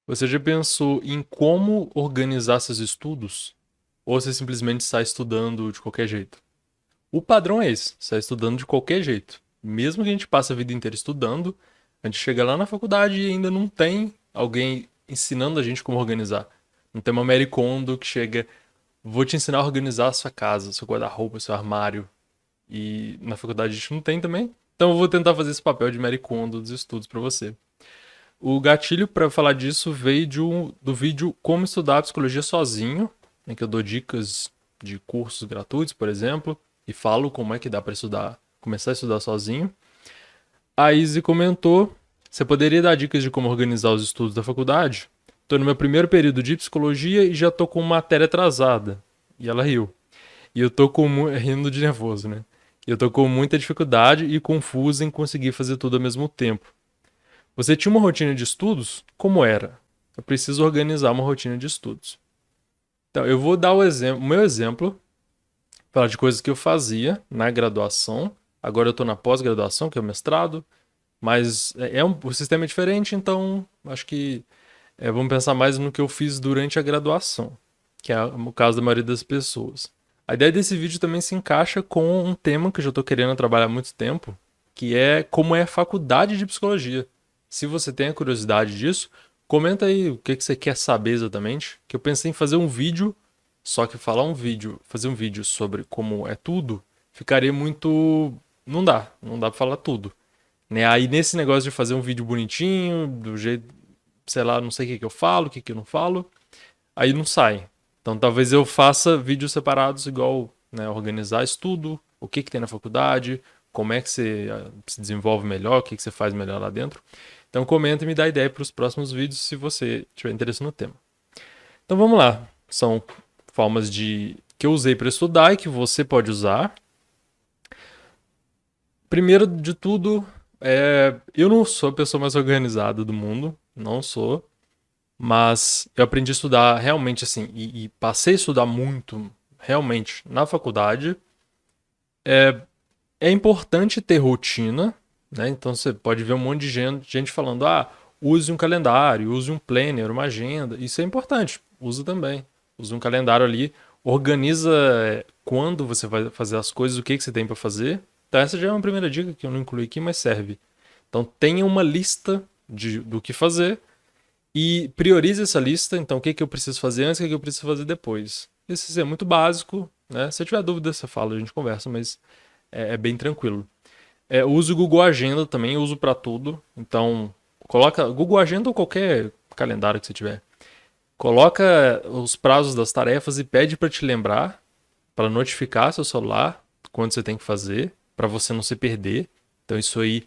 Você já pensou em como organizar seus estudos? Ou você simplesmente está estudando de qualquer jeito? O padrão é esse, você está estudando de qualquer jeito. Mesmo que a gente passe a vida inteira estudando, a gente chega lá na faculdade e ainda não tem alguém ensinando a gente como organizar. Não tem uma Mary Kondo que chega, vou te ensinar a organizar a sua casa, seu guarda-roupa, seu armário. E na faculdade a gente não tem também. Então eu vou tentar fazer esse papel de Mary Kondo dos estudos para você. O gatilho para falar disso veio do vídeo Como Estudar Psicologia Sozinho, em que eu dou dicas de cursos gratuitos, por exemplo, e falo como é que dá para estudar, começar a estudar sozinho. A Izzy comentou: você poderia dar dicas de como organizar os estudos da faculdade? Estou no meu primeiro período de psicologia e já estou com matéria atrasada. E ela riu. E eu tô rindo de nervoso, né? E eu tô com muita dificuldade e confuso em conseguir fazer tudo ao mesmo tempo. Você tinha uma rotina de estudos? Como era? Eu preciso organizar uma rotina de estudos. Então, eu vou dar o meu exemplo, falar de coisas que eu fazia na graduação. Agora eu estou na pós-graduação, que é o mestrado, mas o sistema é diferente, então acho que vamos pensar mais no que eu fiz durante a graduação, que é o caso da maioria das pessoas. A ideia desse vídeo também se encaixa com um tema que eu já estou querendo trabalhar há muito tempo, que é como é a faculdade de psicologia. Se você tem a curiosidade disso, comenta aí o que você quer saber exatamente, que eu pensei em fazer um vídeo, só que fazer um vídeo sobre como é tudo, ficaria muito... não dá pra falar tudo. Né? Aí nesse negócio de fazer um vídeo bonitinho, do jeito, sei lá, não sei o que que eu falo, o que que eu não falo, aí não sai. Então talvez eu faça vídeos separados, igual, né, organizar estudo, o que que tem na faculdade, como é que você se desenvolve melhor, o que que você faz melhor lá dentro. Então comenta e me dá ideia para os próximos vídeos se você tiver interesse no tema. Então vamos lá. São formas de que eu usei para estudar e que você pode usar. Primeiro de tudo, eu não sou a pessoa mais organizada do mundo, não sou. Mas eu aprendi a estudar realmente assim, e passei a estudar muito, realmente, na faculdade. É, é importante ter rotina, né? Então você pode ver um monte de gente falando: ah, use um calendário, use um planner, uma agenda. Isso é importante, usa também. Use um calendário ali, organiza quando você vai fazer as coisas, o que você tem para fazer. Então, essa já é uma primeira dica que eu não incluí aqui, mas serve. Então, tenha uma lista do que fazer e priorize essa lista. Então, o que, que eu preciso fazer antes, o que, que eu preciso fazer depois. Isso é muito básico, né? Se tiver dúvida, você fala, a gente conversa, mas é bem tranquilo. Uso o Google Agenda também, uso para tudo. Então, coloca Google Agenda ou qualquer calendário que você tiver. Coloca os prazos das tarefas e pede para te lembrar, para notificar seu celular quando você tem que fazer, para você não se perder. Então, isso aí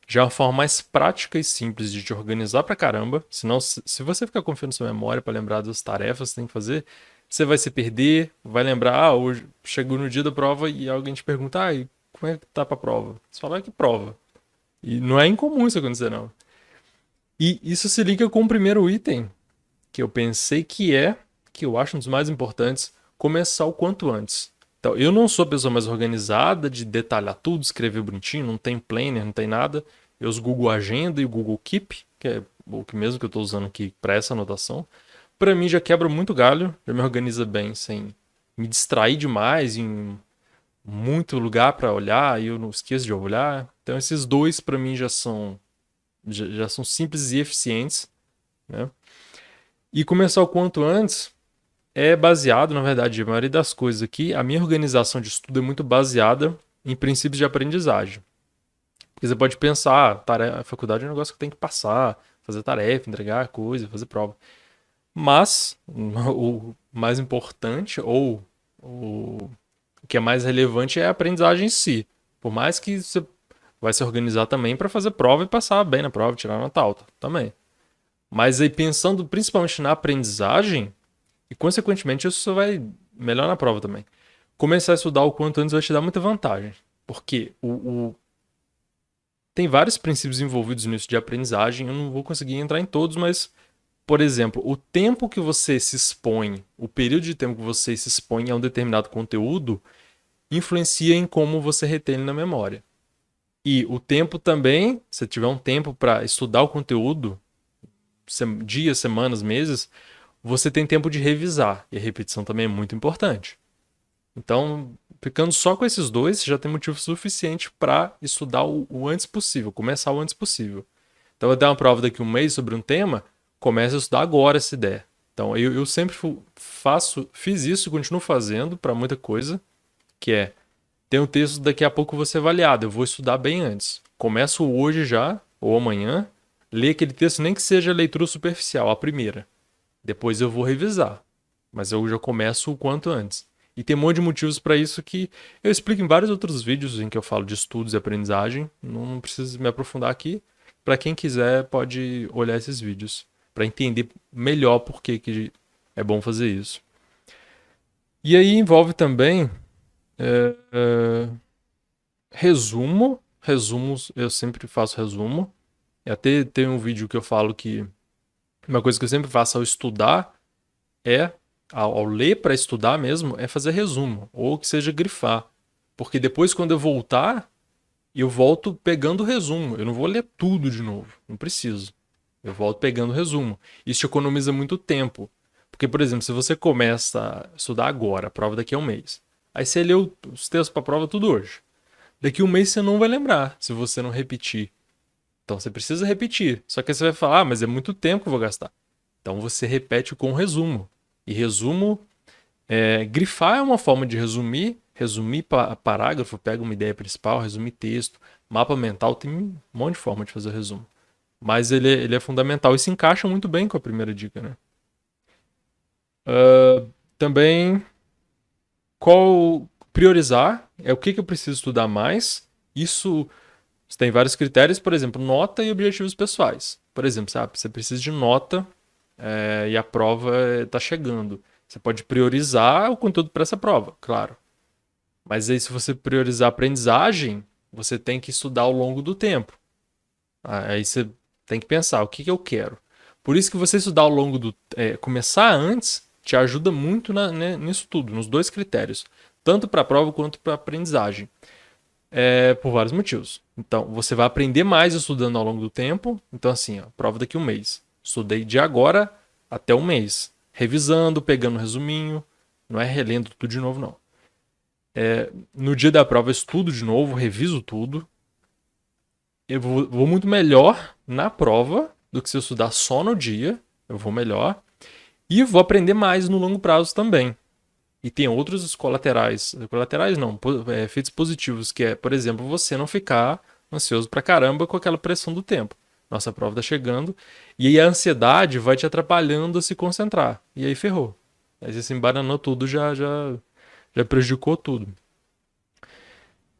já é uma forma mais prática e simples de te organizar pra caramba. Senão, se você ficar confiando na sua memória para lembrar das tarefas que você tem que fazer, você vai se perder, vai lembrar, hoje chegou no dia da prova e alguém te pergunta, e como é que tá pra prova? Você fala que prova. E não é incomum isso acontecer, não. E isso se liga com o primeiro item, que eu pensei que eu acho um dos mais importantes, começar o quanto antes. Então, eu não sou a pessoa mais organizada de detalhar tudo, escrever bonitinho, não tem planner, não tem nada. Eu uso o Google Agenda e o Google Keep, que é o que mesmo que eu estou usando aqui para essa anotação. Para mim já quebra muito galho, já me organiza bem, sem me distrair demais em muito lugar para olhar e eu não esqueço de olhar. Então esses dois para mim já são simples e eficientes, né? E começar o quanto antes é baseado, na verdade, a maioria das coisas aqui, a minha organização de estudo é muito baseada em princípios de aprendizagem. Porque você pode pensar, a faculdade é um negócio que tem que passar, fazer tarefa, entregar coisa, fazer prova. Mas o mais importante, ou o que é mais relevante, é a aprendizagem em si. Por mais que você vai se organizar também para fazer prova e passar bem na prova, tirar nota alta também. Mas aí pensando principalmente na aprendizagem, e consequentemente isso vai melhor na prova também. Começar a estudar o quanto antes vai te dar muita vantagem. Porque tem vários princípios envolvidos nisso de aprendizagem, eu não vou conseguir entrar em todos, mas, por exemplo, o tempo que você se expõe, o período de tempo que você se expõe a um determinado conteúdo, influencia em como você retém ele na memória. E o tempo também, se tiver um tempo para estudar o conteúdo, dias, semanas, meses, você tem tempo de revisar. E a repetição também é muito importante. Então, ficando só com esses dois, você já tem motivo suficiente para estudar o antes possível, começar o antes possível. Então, eu der uma prova daqui a um mês sobre um tema, comece a estudar agora essa ideia. Então, eu sempre fiz isso e continuo fazendo para muita coisa, que é, tem um texto daqui a pouco você avaliado, eu vou estudar bem antes. Começo hoje já, ou amanhã, ler aquele texto, nem que seja leitura superficial, a primeira. Depois eu vou revisar, mas eu já começo o quanto antes. E tem um monte de motivos para isso que eu explico em vários outros vídeos em que eu falo de estudos e aprendizagem. Não preciso me aprofundar aqui. Para quem quiser, pode olhar esses vídeos para entender melhor por que é bom fazer isso. E aí envolve também resumo. Resumos, eu sempre faço resumo. E até tem um vídeo que eu falo que uma coisa que eu sempre faço ao estudar ao ler para estudar mesmo, é fazer resumo, ou que seja grifar. Porque depois, quando eu voltar, eu volto pegando o resumo. Eu não vou ler tudo de novo, não preciso. Eu volto pegando o resumo. Isso te economiza muito tempo. Porque, por exemplo, se você começa a estudar agora, a prova daqui a um mês, aí você leu os textos para a prova tudo hoje. Daqui a um mês você não vai lembrar, se você não repetir. Então você precisa repetir. Só que aí você vai falar, mas é muito tempo que eu vou gastar. Então você repete com resumo. E resumo, grifar é uma forma de resumir parágrafo, pega uma ideia principal, resumir texto, mapa mental, tem um monte de forma de fazer resumo. Mas ele é fundamental e se encaixa muito bem com a primeira dica, né? Também, priorizar é o que eu preciso estudar mais. Isso tem vários critérios, por exemplo, nota e objetivos pessoais. Por exemplo, sabe, você precisa de nota e a prova está chegando. Você pode priorizar o conteúdo para essa prova, claro. Mas aí, se você priorizar a aprendizagem, você tem que estudar ao longo do tempo. Aí você tem que pensar, o que eu quero? Por isso que você estudar ao longo do... começar antes te ajuda muito nisso tudo, nos dois critérios. Tanto para a prova quanto para a aprendizagem. Por vários motivos. Então, você vai aprender mais estudando ao longo do tempo. Então, assim, prova daqui a um mês. Estudei de agora até um mês. Revisando, pegando um resuminho. Não é relendo tudo de novo, não. No dia da prova, eu estudo de novo, reviso tudo. Eu vou muito melhor na prova do que se eu estudar só no dia. Eu vou melhor. E vou aprender mais no longo prazo também. E tem outros colaterais não, efeitos positivos, que é, por exemplo, você não ficar ansioso pra caramba com aquela pressão do tempo. Nossa prova tá chegando. E aí a ansiedade vai te atrapalhando a se concentrar. E aí ferrou. Aí você se embananou tudo, já prejudicou tudo.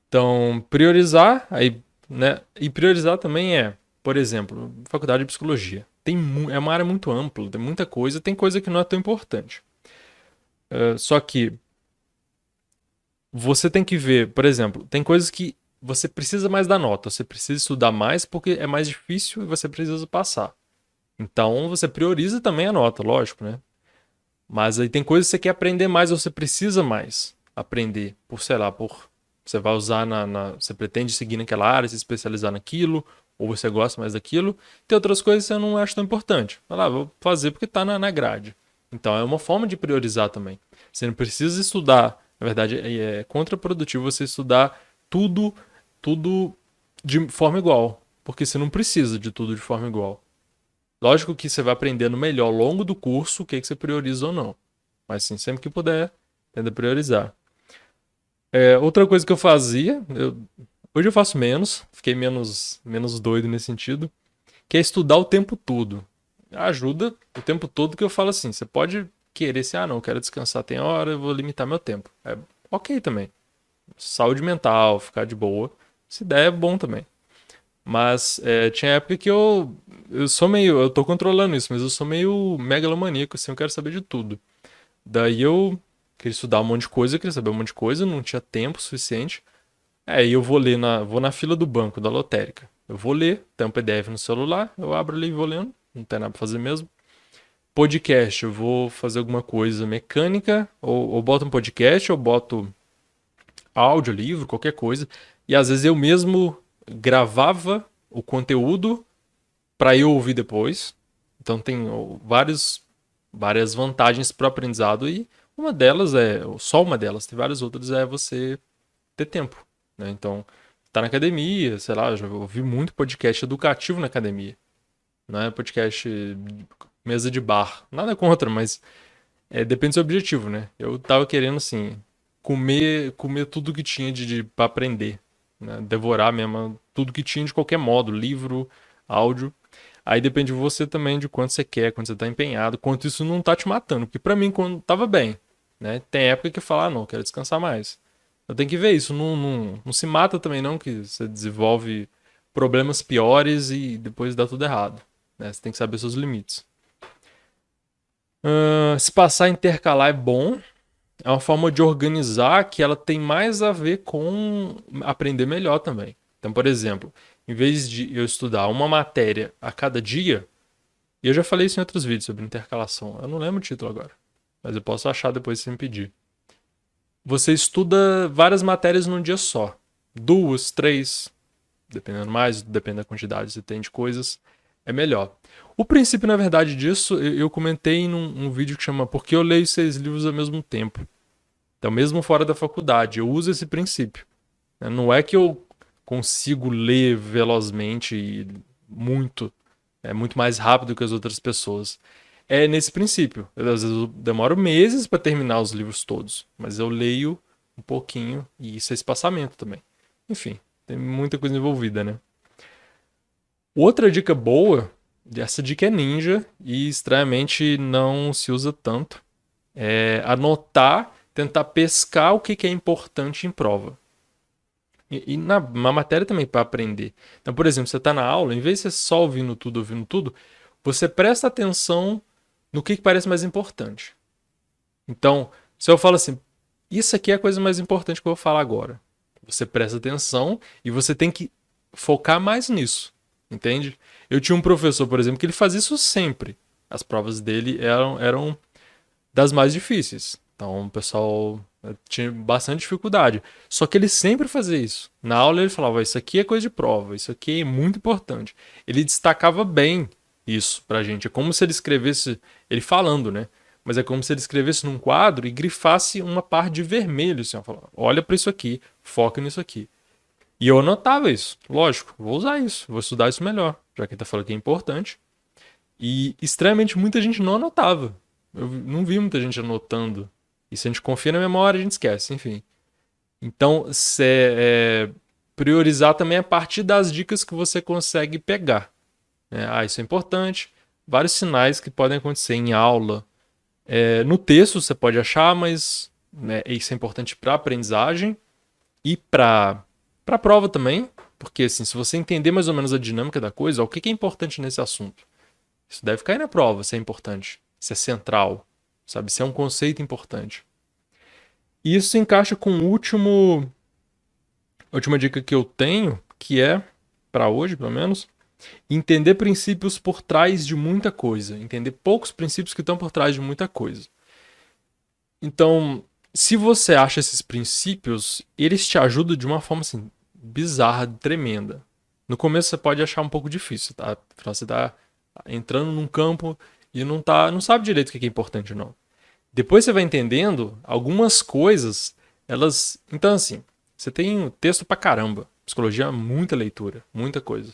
Então, priorizar, aí, né? E priorizar também por exemplo, faculdade de psicologia. É uma área muito ampla, tem muita coisa, tem coisa que não é tão importante. Só que você tem que ver, por exemplo, tem coisas que você precisa mais da nota, você precisa estudar mais porque é mais difícil e você precisa passar. Então você prioriza também a nota, lógico, né? Mas aí tem coisas que você quer aprender mais ou você precisa mais aprender, sei lá, você vai usar você pretende seguir naquela área, se especializar naquilo, ou você gosta mais daquilo. Tem outras coisas que você não acha tão importante. Vai lá, vou fazer porque tá na grade. Então é uma forma de priorizar também. Você não precisa estudar, na verdade é contraprodutivo você estudar tudo de forma igual, porque você não precisa de tudo de forma igual. Lógico que você vai aprendendo melhor ao longo do curso o que você prioriza ou não. Mas sim, sempre que puder, tenta priorizar. Outra coisa que eu fazia, hoje eu faço menos, fiquei menos doido nesse sentido, que é estudar o tempo todo. Ajuda o tempo todo, que eu falo assim, você pode querer assim, não, eu quero descansar, tem hora, eu vou limitar meu tempo. Ok também. Saúde mental, ficar de boa. Se der, é bom também. Mas tinha época que eu sou meio, eu tô controlando isso, mas eu sou meio megalomaníaco, assim, eu quero saber de tudo. Daí eu queria estudar um monte de coisa, queria saber um monte de coisa, não tinha tempo suficiente. E eu vou na fila do banco, da lotérica. Eu vou ler, tem um PDF no celular, eu abro ali e vou lendo, não tem nada pra fazer mesmo. Podcast, eu vou fazer alguma coisa mecânica, ou boto um podcast, ou boto áudio, livro, qualquer coisa. E às vezes eu mesmo gravava o conteúdo para eu ouvir depois. Então tem várias vantagens para o aprendizado e uma delas só uma delas, tem várias outras, é você ter tempo, né? Então, tá na academia, sei lá, eu já ouvi muito podcast educativo na academia. Não é podcast mesa de bar. Nada contra, mas depende do seu objetivo, né? Eu tava querendo, assim, comer tudo que tinha pra aprender, né? Devorar mesmo tudo que tinha de qualquer modo, livro, áudio. Aí depende de você também, de quanto você quer, quanto você tá empenhado, quanto isso não tá te matando. Porque pra mim, quando tava bem, né? Tem época que fala, não, quero descansar mais. Eu tenho que ver isso, não se mata também não, que você desenvolve problemas piores e depois dá tudo errado, né? Você tem que saber seus limites. Se passar a intercalar é bom, é uma forma de organizar que ela tem mais a ver com aprender melhor também. Então, por exemplo, em vez de eu estudar uma matéria a cada dia, e eu já falei isso em outros vídeos sobre intercalação, eu não lembro o título agora, mas eu posso achar depois se você me pedir. Você estuda várias matérias num dia só. 2, 3, dependendo mais, depende da quantidade que você tem de coisas, é melhor. O princípio, na verdade, disso, eu comentei num vídeo que chama Por que eu leio 6 livros ao mesmo tempo? Então, mesmo fora da faculdade, eu uso esse princípio. Não é que eu consigo ler velozmente e muito mais rápido que as outras pessoas. É nesse princípio. Às vezes eu demoro meses para terminar os livros todos, mas eu leio um pouquinho e isso é espaçamento também. Enfim, tem muita coisa envolvida, né? Outra dica boa, essa dica é ninja e estranhamente não se usa tanto, é anotar, tentar pescar o que é importante em prova. E na matéria também para aprender. Então, por exemplo, você está na aula, em vez de você só ouvindo tudo, você presta atenção no que parece mais importante. Então, se eu falo assim, isso aqui é a coisa mais importante que eu vou falar agora. Você presta atenção e você tem que focar mais nisso, entende? Eu tinha um professor, por exemplo, que ele fazia isso sempre. As provas dele eram das mais difíceis. Então, o pessoal tinha bastante dificuldade. Só que ele sempre fazia isso. Na aula ele falava, isso aqui é coisa de prova, isso aqui é muito importante. Ele destacava bem isso pra gente. É como se ele escrevesse, ele falando, né? Mas é como se ele escrevesse num quadro e grifasse uma parte de vermelho, assim, ó, falava, olha pra isso aqui, foca nisso aqui. E eu anotava isso. Lógico, vou usar isso, vou estudar isso melhor, já que ele tá falando que é importante. E, estranhamente, muita gente não anotava. Eu não vi muita gente anotando. E se a gente confia na memória, a gente esquece, enfim. Então, priorizar também a partir das dicas que você consegue pegar. Isso é importante. Vários sinais que podem acontecer em aula. No texto você pode achar, mas isso é importante para a aprendizagem e para a prova também. Porque assim, se você entender mais ou menos a dinâmica da coisa, o que é importante nesse assunto? Isso deve cair na prova, se é importante, se é central, sabe? Se é um conceito importante. E isso se encaixa com a última dica que eu tenho, que é, para hoje pelo menos, entender princípios por trás de muita coisa. Entender poucos princípios que estão por trás de muita coisa. Então, se você acha esses princípios, eles te ajudam de uma forma assim, bizarra, tremenda. No começo você pode achar um pouco difícil, tá? Você tá entrando num campo e não sabe direito o que é importante ou não. Depois você vai entendendo algumas coisas, elas... Então assim, você tem texto pra caramba. Psicologia, muita leitura, muita coisa.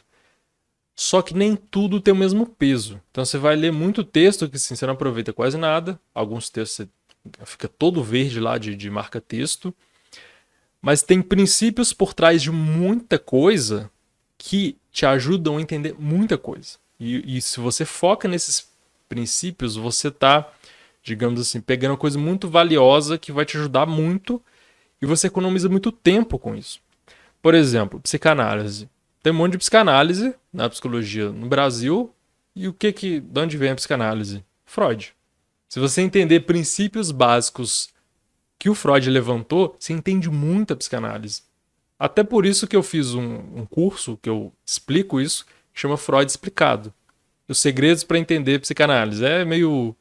Só que nem tudo tem o mesmo peso. Então você vai ler muito texto que assim, você não aproveita quase nada. Alguns textos você fica todo verde lá de marca-texto. Mas tem princípios por trás de muita coisa que te ajudam a entender muita coisa. E se você foca nesses princípios, você está, digamos assim, pegando uma coisa muito valiosa que vai te ajudar muito e você economiza muito tempo com isso. Por exemplo, psicanálise. Tem um monte de psicanálise na psicologia no Brasil. E de onde vem a psicanálise? Freud. Se você entender princípios básicos que o Freud levantou, você entende muito a psicanálise. Até por isso que eu fiz um curso que eu explico isso, que chama Freud Explicado. Os segredos para entender psicanálise. É meio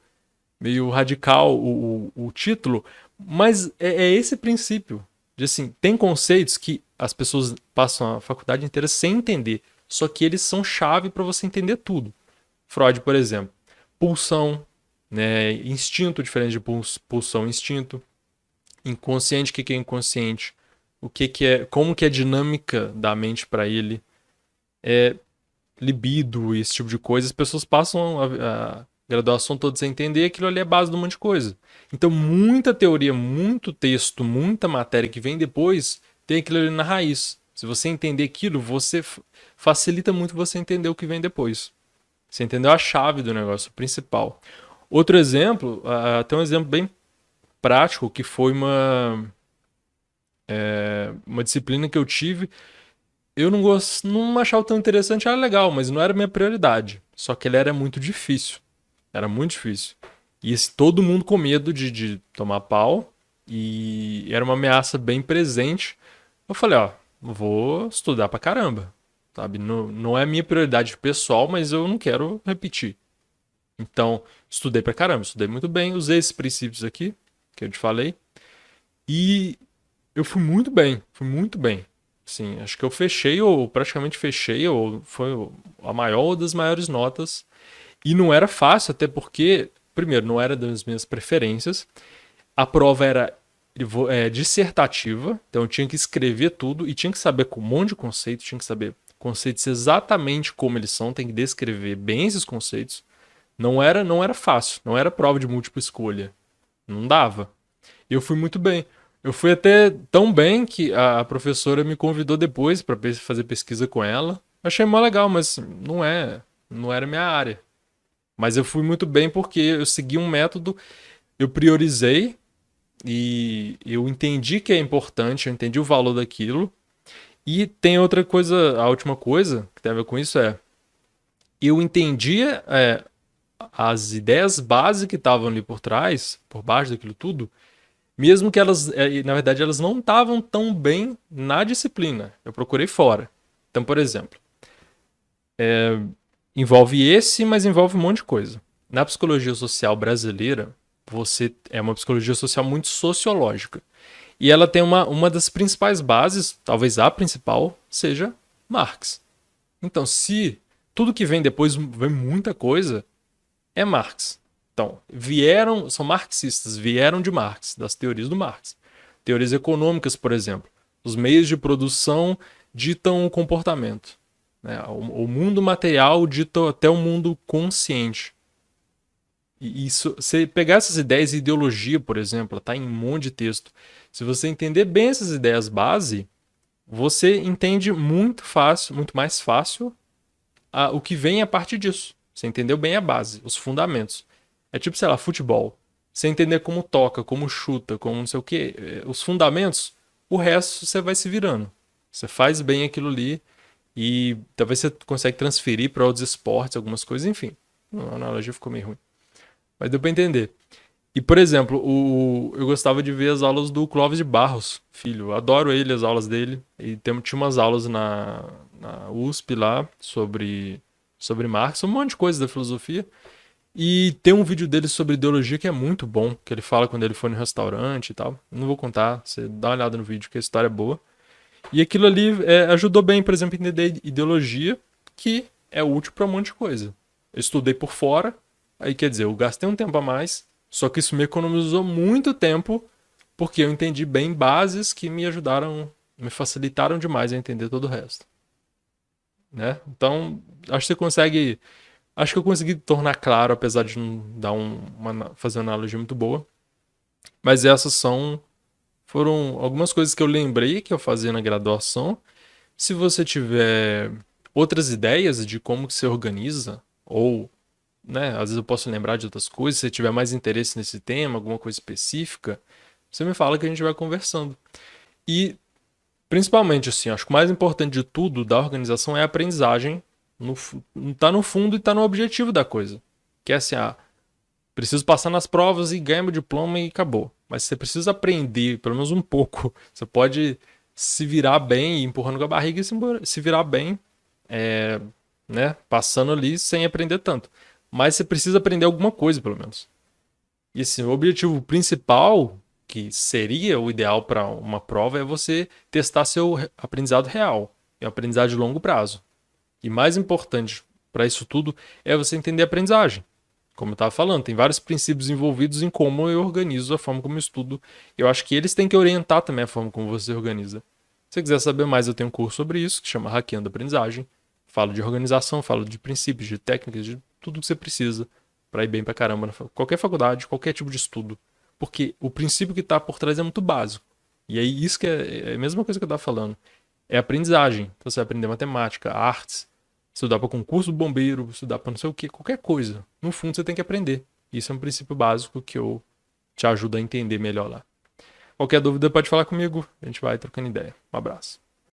radical o título, mas é esse princípio. De assim, tem conceitos que as pessoas passam a faculdade inteira sem entender, só que eles são chave para você entender tudo. Freud, por exemplo. pulsão, né? Instinto diferente de pulsão e instinto. Inconsciente, o que é inconsciente? O que é, como que é a dinâmica da mente para ele? Libido e esse tipo de coisa. As pessoas passam a graduação toda sem entender, aquilo ali é base de um monte de coisa. Então, muita teoria, muito texto, muita matéria que vem depois, tem aquilo ali na raiz. Se você entender aquilo, você facilita muito você entender o que vem depois. Você entendeu a chave do negócio, o principal. Outro exemplo, até um exemplo bem prático, que foi uma disciplina que eu tive. Eu não achava tão interessante, era legal, mas não era minha prioridade. Só que ele era muito difícil. Era muito difícil. E todo mundo com medo de tomar pau. E era uma ameaça bem presente. Eu falei, ó, vou estudar pra caramba. Sabe? Não, não é minha prioridade pessoal, mas eu não quero repetir. Então, estudei pra caramba, estudei muito bem, usei esses princípios aqui, que eu te falei. E eu fui muito bem, fui muito bem. Sim, acho que eu fechei, ou praticamente fechei, ou foi a maior ou das maiores notas. E não era fácil, até porque, primeiro, não era das minhas preferências. A prova era dissertativa, então eu tinha que escrever tudo e tinha que saber com um monte de conceitos, tinha que saber conceitos exatamente como eles são, tem que descrever bem esses conceitos. Não era fácil, não era prova de múltipla escolha. Não dava. E eu fui muito bem. Eu fui até tão bem que a professora me convidou depois para fazer pesquisa com ela. Achei mó legal, mas não era minha área. Mas eu fui muito bem porque eu segui um método, eu priorizei e eu entendi que é importante, eu entendi o valor daquilo. E tem outra coisa, a última coisa que tem a ver com isso eu entendia as ideias básicas que estavam ali por trás, por baixo daquilo tudo, mesmo que elas, na verdade, elas não estavam tão bem na disciplina. Eu procurei fora. Então, por exemplo, envolve mas envolve um monte de coisa. Na psicologia social brasileira, você é uma psicologia social muito sociológica. E ela tem uma das principais bases, talvez a principal, seja Marx. Então, se tudo que vem depois vem muita coisa, é Marx. Então, são marxistas, vieram de Marx, das teorias do Marx. Teorias econômicas, por exemplo. Os meios de produção ditam o comportamento. Né? O mundo material dita até o mundo consciente. E isso, você pegar essas ideias, ideologia, por exemplo, está em um monte de texto. Se você entender bem essas ideias base, você entende muito fácil, muito mais fácil o que vem a partir disso. Você entendeu bem a base, os fundamentos. É tipo, sei lá, futebol. Você entender como toca, como chuta, como não sei o quê, os fundamentos, o resto você vai se virando. Você faz bem aquilo ali e talvez você consegue transferir para outros esportes, algumas coisas, enfim. A analogia ficou meio ruim. Mas deu para entender. E, por exemplo, eu gostava de ver as aulas do Clóvis de Barros, filho. Eu adoro ele, as aulas dele. E tinha umas aulas na USP lá sobre Marx, um monte de coisa da filosofia. E tem um vídeo dele sobre ideologia que é muito bom, que ele fala quando ele foi no restaurante e tal. Não vou contar, você dá uma olhada no vídeo, que a história é boa. E aquilo ali ajudou bem, por exemplo, a entender ideologia, que é útil para um monte de coisa. Eu estudei por fora, aí quer dizer, eu gastei um tempo a mais, só que isso me economizou muito tempo, porque eu entendi bem bases que me ajudaram, me facilitaram demais a entender todo o resto. Né? Então, acho que você consegue. Acho que eu consegui tornar claro, apesar de não dar fazer uma analogia muito boa. Mas foram algumas coisas que eu lembrei que eu fazia na graduação. Se você tiver outras ideias de como que se organiza, ou, né, às vezes eu posso lembrar de outras coisas, se você tiver mais interesse nesse tema, alguma coisa específica, você me fala que a gente vai conversando. E, principalmente, assim, acho que o mais importante de tudo da organização é a aprendizagem. Tá no fundo e tá no objetivo da coisa. Que é assim, preciso passar nas provas e ganhar meu diploma e acabou. Mas você precisa aprender, pelo menos um pouco. Você pode se virar bem, empurrando com a barriga e se virar bem, né? Passando ali sem aprender tanto. Mas você precisa aprender alguma coisa, pelo menos. E assim, o objetivo principal, que seria o ideal para uma prova, é você testar seu aprendizado real. É um aprendizado de longo prazo. E mais importante para isso tudo é você entender a aprendizagem. Como eu estava falando, tem vários princípios envolvidos em como eu organizo, a forma como eu estudo. Eu acho que eles têm que orientar também a forma como você organiza. Se você quiser saber mais, eu tenho um curso sobre isso, que chama Hackeando a Aprendizagem. Falo de organização, falo de princípios, de técnicas, de tudo que você precisa para ir bem pra caramba na qualquer faculdade, qualquer tipo de estudo. Porque o princípio que está por trás é muito básico. E aí isso que é a mesma coisa que eu estava falando. É aprendizagem. Então, você vai aprender matemática, artes, estudar para concurso do bombeiro, estudar para não sei o que, qualquer coisa. No fundo, você tem que aprender. Isso é um princípio básico que eu te ajudo a entender melhor lá. Qualquer dúvida, pode falar comigo. A gente vai trocando ideia. Um abraço.